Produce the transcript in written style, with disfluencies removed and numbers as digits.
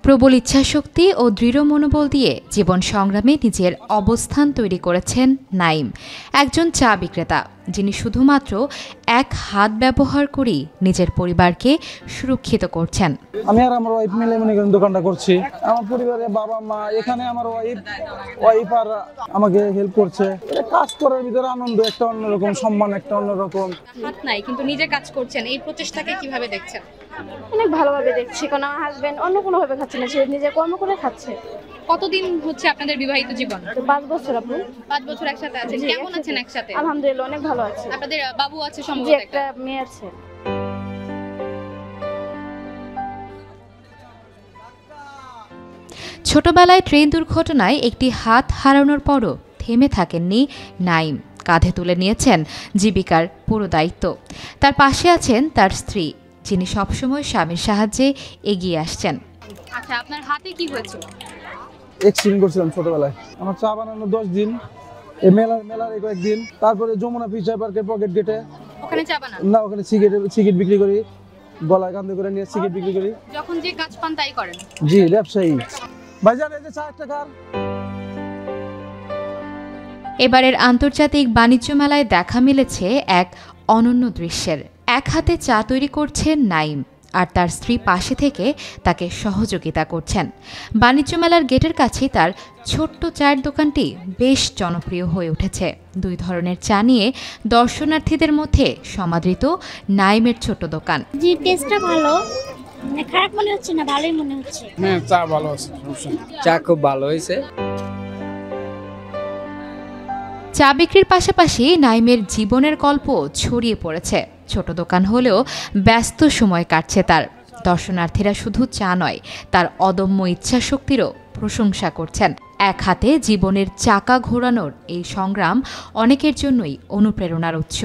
প্রবল ইচ্ছাশক্তি ও দৃঢ় মনোবল দিয়ে জীবন সংগ্রামে নিজের অবস্থান তৈরি করেছেন নাইম, একজন চা বিক্রেতা যিনি শুধুমাত্র এক হাত ব্যবহার করেই নিজের পরিবারকে সুরক্ষিত করছেন। আমি আর আমার ওয়াইফ মিলে মনে করেন দোকানটা করছি। আমার পরিবারে বাবা মা, এখানে আমার ওয়াইফ আর আমাকে হেল্প করছে। কাজ করার ভিতরে আনন্দ একটা অন্যরকম, সম্মান একটা অন্যরকম। হাত নাই কিন্তু নিজে কাজ করছেন, এই প্রচেষ্টাকে কিভাবে দেখছেন? অনেক ভালোভাবে দেখছি, কারণ আমার হাজবেন্ড অন্য কোনোভাবে খাচ্ছে না, সে নিজে কর্ম করে খাচ্ছে। কতদিন হচ্ছে আপনাদের বিবাহিত জীবন? 5 বছর। আপনি 5 বছর একসাথে আছেন, কেমন আছেন একসাথে? আলহামদুলিল্লাহ অনেক ভালো আছে। আপনাদের বাবু আছে জি, সম্ভবত? একটা মেয়ে আছে। ছোটবেলায় ট্রেন দুর্ঘটনায় একটি হাত হারানোর পরও থেমে থাকেননি নাইম, কাঁধে তুলে নিয়েছেন জীবিকার পুরো দায়িত্ব। তার পাশে আছেন তার স্ত্রী, যিনি সবসময় স্বামীর সাহায্যে এগিয়ে আসছেন। আচ্ছা, আপনার হাতে কি হয়েছিল? এক্সিডেন্ট করছিলাম ছোটবেলায়। আমার চা বানানো 10 দিন, এই মেলার কয়েকদিন, তারপরে যমুনা ফিচার পার্কের পকেট গেটে ওখানে চা বানান? না, ওখানে সিগারেট বিক্রি করি, গলায় কান্দে করে নিয়ে সিগারেট বিক্রি করি। যখন যে কাজ পান তাই করেন? জি, ব্যবসায়ী। ভাইজান এই যে চা একটা খান। এবারের আন্তর্জাতিক বাণিজ্য মেলায় দেখা মিলেছে এক অনন্য দৃশ্যের। এক হাতে চা তৈরি করছেন নাইম, আর তার স্ত্রী পাশে থেকে তাকে সহযোগিতা করছেন। বাণিজ্য মেলার গেটের কাছেই তার ছোট্ট চায়ের দোকানটি বেশ জনপ্রিয় হয়ে উঠেছে। 2 ধরনের চা নিয়ে দর্শনার্থীদের মধ্যে সমাদৃত নাইমের ছোট্ট দোকান। জি, টেস্টটা ভালো, খারাপ মনে হচ্ছে না, ভালোই মনে হচ্ছে। হ্যাঁ, চা ভালো আছে, চা খুব ভালো হয়েছে। চা বিক্রির পাশাপাশি নাইমের জীবনের গল্প ছড়িয়ে পড়েছে। ছোট দোকান হলেও ব্যস্ত সময় কাটছে তার। দর্শনার্থীরা শুধু চা নয়, তার অদম্য ইচ্ছাশক্তিরও প্রশংসা করছেন। এক হাতে জীবনের চাকা ঘোরানোর এই সংগ্রাম অনেকের জন্যই অনুপ্রেরণার উৎস।